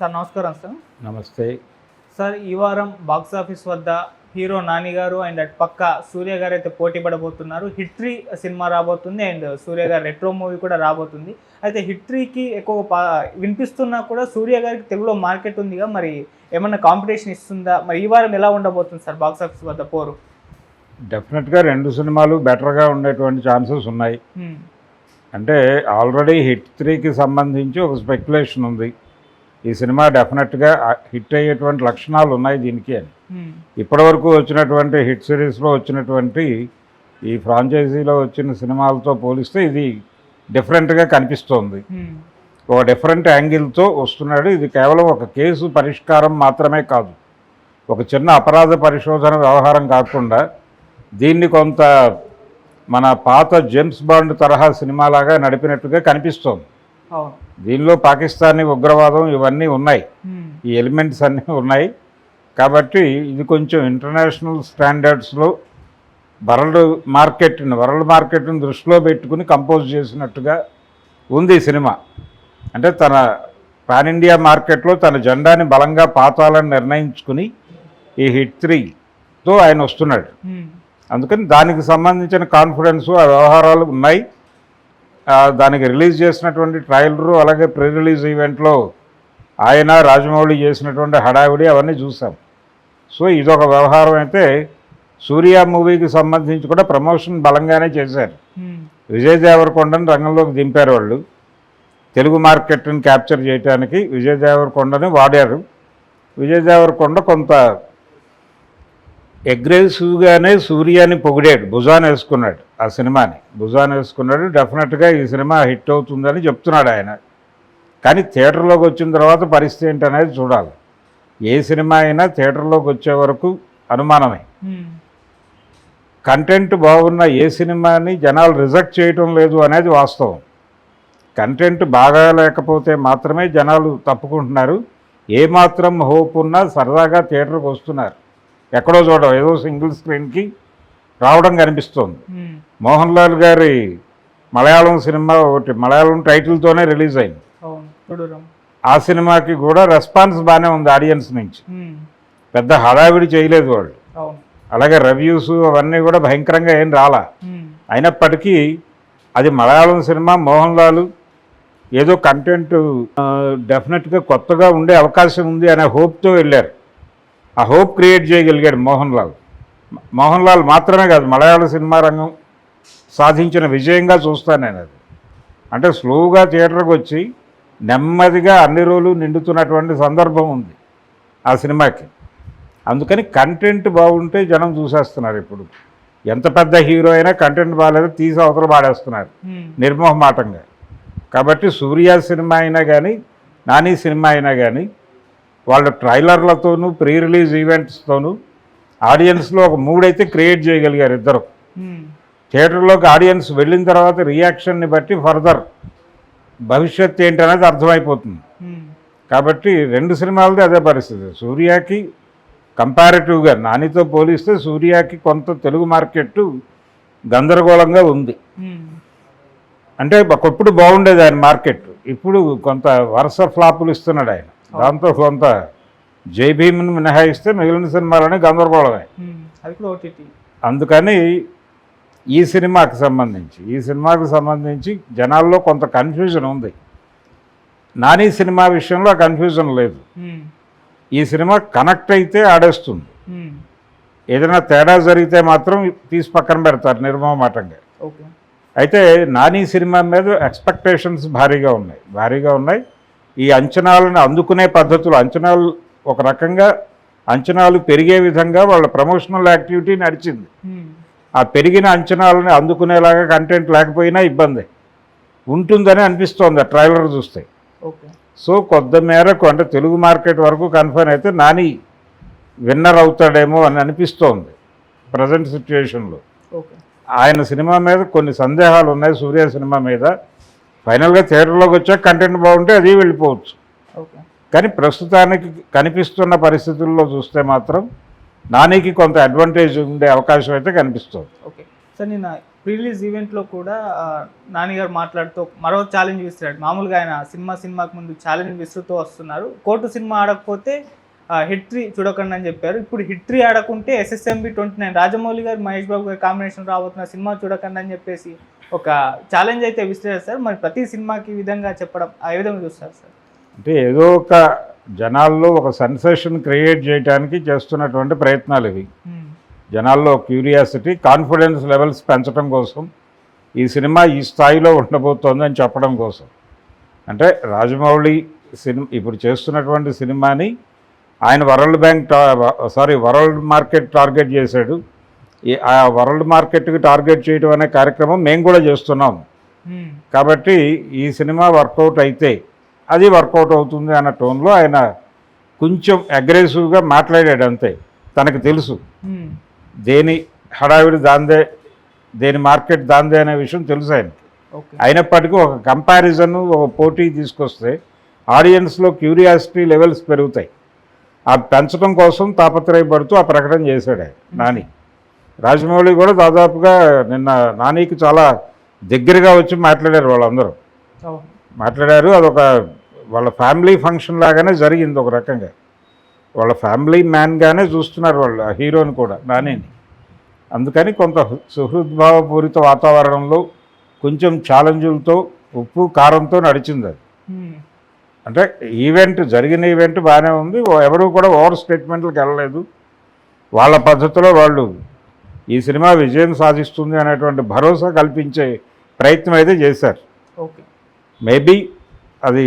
Sir నమస్కారం sir. నమస్తే sir ఈ వారం బాక్స్ ఆఫీస్ వద్ద హీరో నాని గారు అండ్ అటు పక్క సూర్య గారు అయితే పోటీ పడబోతున్నారు. హిట్ 3 సినిమా రాబోతుంది అండ్ సూర్య గారు రెట్రో మూవీ కూడా రాబోతుంది. అయితే హిట్ 3కి ఎక్కువ వినిపిస్తున్నా కూడా సూర్య గారికి తెలుగులో మార్కెట్ ఉందిగా, మరి ఏమన్నా కాంపిటీషన్ ఇస్తుందా? మరి ఈ వారం ఎలా ఉండబోతుంది సార్ బాక్స్ ఆఫీస్ వద్ద పోరు? డెఫినెట్గా రెండు సినిమాలు బెటర్గా ఉండేటువంటి ఛాన్సెస్ ఉన్నాయి. అంటే ఆల్రెడీ హిట్ 3కి సంబంధించి ఒక స్పెక్యులేషన్ ఉంది, ఈ సినిమా డెఫినెట్గా హిట్ అయ్యేటువంటి లక్షణాలు ఉన్నాయి దీనికి అని. ఇప్పటివరకు వచ్చినటువంటి హిట్ సిరీస్లో వచ్చినటువంటి ఈ ఫ్రాంచైజీలో వచ్చిన సినిమాలతో పోలిస్తే ఇది డిఫరెంట్గా కనిపిస్తోంది. ఒక డిఫరెంట్ యాంగిల్తో వస్తున్నాడు. ఇది కేవలం ఒక కేసు పరిష్కారం మాత్రమే కాదు, ఒక చిన్న అపరాధ పరిశోధన వ్యవహారం కాకుండా దీన్ని కొంత మన పాత జేమ్స్ బాండ్ తరహా సినిమాలాగా నడిపినట్టుగా కనిపిస్తోంది. దీనిలో పాకిస్తానీ ఉగ్రవాదం ఇవన్నీ ఉన్నాయి, ఈ ఎలిమెంట్స్ అన్నీ ఉన్నాయి. కాబట్టి ఇది కొంచెం ఇంటర్నేషనల్ స్టాండర్డ్స్లో వరల్డ్ మార్కెట్ని దృష్టిలో పెట్టుకుని కంపోజ్ చేసినట్టుగా ఉంది ఈ సినిమా. అంటే తన పాన్ ఇండియా మార్కెట్లో తన జెండాని బలంగా పాతాలని నిర్ణయించుకుని ఈ హిట్ 3తో ఆయన వస్తున్నాడు. అందుకని దానికి సంబంధించిన కాన్ఫిడెన్సు ఆ వ్యవహారాలు ఉన్నాయి. దానికి రిలీజ్ చేసినటువంటి ట్రైలరు అలాగే ప్రీ రిలీజ్ ఈవెంట్లో ఆయన రాజమౌళి చేసినటువంటి హడావిడి అవన్నీ చూసాం. సో ఇదొక వ్యవహారం. అయితే సూర్య మూవీకి సంబంధించి కూడా ప్రమోషన్ బలంగానే చేశారు. విజయ్ దేవరకొండని రంగంలోకి దింపారు వాళ్ళు. తెలుగు మార్కెట్ని క్యాప్చర్ చేయడానికి విజయ్ దేవరకొండని వాడారు. విజయ్ దేవరకొండ కొంత అగ్రెసివ్గానే సూర్యాని పొగిడాడు, భుజాన్ని వేసుకున్నాడు, ఆ సినిమాని భుజాన్ని వేసుకున్నాడు. డెఫినెట్గా ఈ సినిమా హిట్ అవుతుందని చెప్తున్నాడు ఆయన. కానీ థియేటర్లోకి వచ్చిన తర్వాత పరిస్థితి ఏంటనేది చూడాలి. ఏ సినిమా అయినా థియేటర్లోకి వచ్చే వరకు అనుమానమే. కంటెంట్ బాగున్న ఏ సినిమాని జనాలు రిజెక్ట్ చేయటం లేదు అనేది వాస్తవం. కంటెంట్ బాగా లేకపోతే మాత్రమే జనాలు తప్పుకుంటున్నారు. ఏమాత్రం హోప్ ఉన్నా సరదాగా థియేటర్కి వస్తున్నారు. ఎక్కడో చూడడం, ఏదో సింగిల్ స్క్రీన్కి రావడం కనిపిస్తోంది. మోహన్ లాల్ గారి మలయాళం సినిమా ఒకటి మలయాళం టైటిల్తోనే రిలీజ్ అయింది. ఆ సినిమాకి కూడా రెస్పాన్స్ బాగానే ఉంది ఆడియన్స్ నుంచి, పెద్ద హడావిడి చేయలేదు వాళ్ళు. అలాగే రివ్యూస్ అవన్నీ కూడా భయంకరంగా ఏం రాలా. అయినప్పటికీ అది మలయాళం సినిమా, మోహన్ లాల్ ఏదో కంటెంట్ డెఫినెట్గా కొత్తగా ఉండే అవకాశం ఉంది అనే హోప్తో వెళ్ళారు. ఆ హోప్ క్రియేట్ చేయగలిగాడు మోహన్ లాల్ మాత్రమే కాదు, మలయాళ సినిమా రంగం సాధించిన విజయంగా చూస్తాను నేను అది. అంటే స్లోగా థియేటర్కి వచ్చి నెమ్మదిగా అన్ని రోజులు నిండుతున్నటువంటి సందర్భం ఉంది ఆ సినిమాకి. అందుకని కంటెంట్ బాగుంటే జనం చూసేస్తున్నారు. ఇప్పుడు ఎంత పెద్ద హీరో అయినా కంటెంట్ బాగాలేదు తీసి అవతల పాడేస్తున్నారు నిర్మోహమాటంగా. కాబట్టి సూర్య సినిమా అయినా కానీ నాని సినిమా అయినా కానీ వాళ్ళ ట్రైలర్లతోనూ ప్రీ రిలీజ్ ఈవెంట్స్తోనూ ఆడియన్స్లో ఒక మూడ్ అయితే క్రియేట్ చేయగలిగారు ఇద్దరు. థియేటర్లోకి ఆడియన్స్ వెళ్ళిన తర్వాత రియాక్షన్ని బట్టి ఫర్దర్ భవిష్యత్ ఏంటనేది అర్థమైపోతుంది. కాబట్టి రెండు సినిమాలది అదే పరిస్థితి. సూర్యకి కంపారిటివ్గా నానితో పోలిస్తే సూర్యకి కొంత తెలుగు మార్కెట్ గందరగోళంగా ఉంది. అంటే ఒకప్పుడు బాగుండేది ఆయన మార్కెట్, ఇప్పుడు కొంత వరుస ఫ్లాపులు ఇస్తున్నాడు ఆయన. దాంతో కొంత జై భీమ్ని మినహాయిస్తే మిగిలిన సినిమాలని గందరగోళమే. అందుకని ఈ సినిమాకి సంబంధించి జనాల్లో కొంత కన్ఫ్యూజన్ ఉంది. నాని సినిమా విషయంలో ఆ కన్ఫ్యూజన్ లేదు. ఈ సినిమా కనెక్ట్ అయితే ఆడేస్తుంది, ఏదైనా తేడా జరిగితే మాత్రం తీసి పక్కన పెడతారు నిర్మోహమాటంగా. అయితే నాని సినిమా మీద ఎక్స్పెక్టేషన్స్ భారీగా ఉన్నాయి. ఈ అంచనాలను అందుకునే పద్ధతులు, అంచనాలు ఒక రకంగా అంచనాలు పెరిగే విధంగా వాళ్ళ ప్రమోషనల్ యాక్టివిటీ నడిచింది. ఆ పెరిగిన అంచనాలను అందుకునేలాగా కంటెంట్ లేకపోయినా ఇబ్బంది ఉంటుందని అనిపిస్తోంది ఆ ట్రైలర్ చూస్తే. సో కొద్ది మేరకు అంటే తెలుగు మార్కెట్ వరకు కన్ఫర్మ్ అయితే నాని విన్నర్ అవుతాడేమో అని అనిపిస్తోంది ప్రజెంట్ సిచ్యువేషన్లో. ఆయన సినిమా మీద కొన్ని సందేహాలు ఉన్నాయి, సూర్య సినిమా మీద. ఫైనల్గా థియేటర్లోకి వచ్చాక కంటెంట్ బాగుంటే అది వెళ్ళిపోవచ్చు. కానీ ప్రస్తుతానికి కనిపిస్తున్న పరిస్థితుల్లో చూస్తే మాత్రం నానికి కొంత అడ్వాంటేజ్ ఉండే అవకాశం అయితే కనిపిస్తుంది. ఓకే సార్, నేను ప్రీలీజ్ ఈవెంట్లో కూడా నాని గారు మాట్లాడుతూ మరో ఛాలెంజ్ విసిరాడు. మామూలుగా ఆయన సినిమాకి ముందు ఛాలెంజ్ విసురుతూ వస్తున్నారు. కోర్టు సినిమా ఆడకపోతే హిట్ 3 చూడకండి అని చెప్పారు. ఇప్పుడు హిట్ 3 ఆడకుంటే SSMB 29 రాజమౌళి గారు మహేష్ బాబు గారి కాంబినేషన్ రాబోతున్న సినిమా చూడకండి అని చెప్పేసి ఒక ఛాలెంజ్ అయితే విసిరారు సార్. మరి ప్రతి సినిమాకి ఈ విధంగా చెప్పడం ఏ విధంగా చూస్తారు సార్? అంటే ఏదో ఒక జనాల్లో ఒక సెన్సేషన్ క్రియేట్ చేయడానికి చేస్తున్నటువంటి ప్రయత్నాలు ఇవి. జనాల్లో క్యూరియాసిటీ, కాన్ఫిడెన్స్ లెవెల్స్ పెంచడం కోసం ఈ సినిమా ఈ స్థాయిలో ఉండబోతోంది అని చెప్పడం కోసం. అంటే రాజమౌళి ఇప్పుడు చేస్తున్నటువంటి సినిమాని ఆయన వరల్డ్ మార్కెట్ టార్గెట్ చేశాడు. ఆ వరల్డ్ మార్కెట్కి టార్గెట్ చేయడం అనే కార్యక్రమం మేము కూడా చేస్తున్నాం. కాబట్టి ఈ సినిమా వర్కౌట్ అయితే అది వర్కౌట్ అవుతుంది అన్న టోన్లో ఆయన కొంచెం అగ్రెసివ్గా మాట్లాడాడు. అంతే, తనకు తెలుసు దేని హడావిడి దాందే, దేని మార్కెట్ దాందే అనే విషయం తెలుసు ఆయనకి. అయినప్పటికీ ఒక కంపారిజన్, ఒక పోటీ తీసుకొస్తే ఆడియన్స్లో క్యూరియాసిటీ లెవెల్స్ పెరుగుతాయి. ఆ పెంచడం కోసం తాపత్రయపడుతూ ఆ ప్రకటన చేశాడు ఆయన నాని. రాజమౌళి కూడా దాదాపుగా నిన్న నానికి చాలా దగ్గరగా వచ్చి మాట్లాడారు. వాళ్ళందరూ మాట్లాడారు. అదొక వాళ్ళ ఫ్యామిలీ ఫంక్షన్ లాగానే జరిగింది. ఒక రకంగా వాళ్ళ ఫ్యామిలీ మ్యాన్గానే చూస్తున్నారు వాళ్ళు హీరోని కూడా, నానిని. అందుకని కొంత సుహృద్భావపూరిత వాతావరణంలో కొంచెం ఛాలెంజులతో ఉప్పు కారంతో నడిచింది అది. అంటే జరిగిన ఈవెంట్ బాగానే ఉంది. ఎవరు కూడా ఓవర్ స్టేట్మెంట్లకు వెళ్ళలేదు. వాళ్ళ పద్ధతిలో వాళ్ళు ఈ సినిమా విజయం సాధిస్తుంది అనేటువంటి భరోసా కల్పించే ప్రయత్నం అయితే చేశారు. మేబీ అది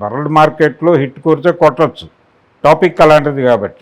వరల్డ్ మార్కెట్లో హిట్ కోరితే కొట్టచ్చు, టాపిక్ అలాంటిది కాబట్టి.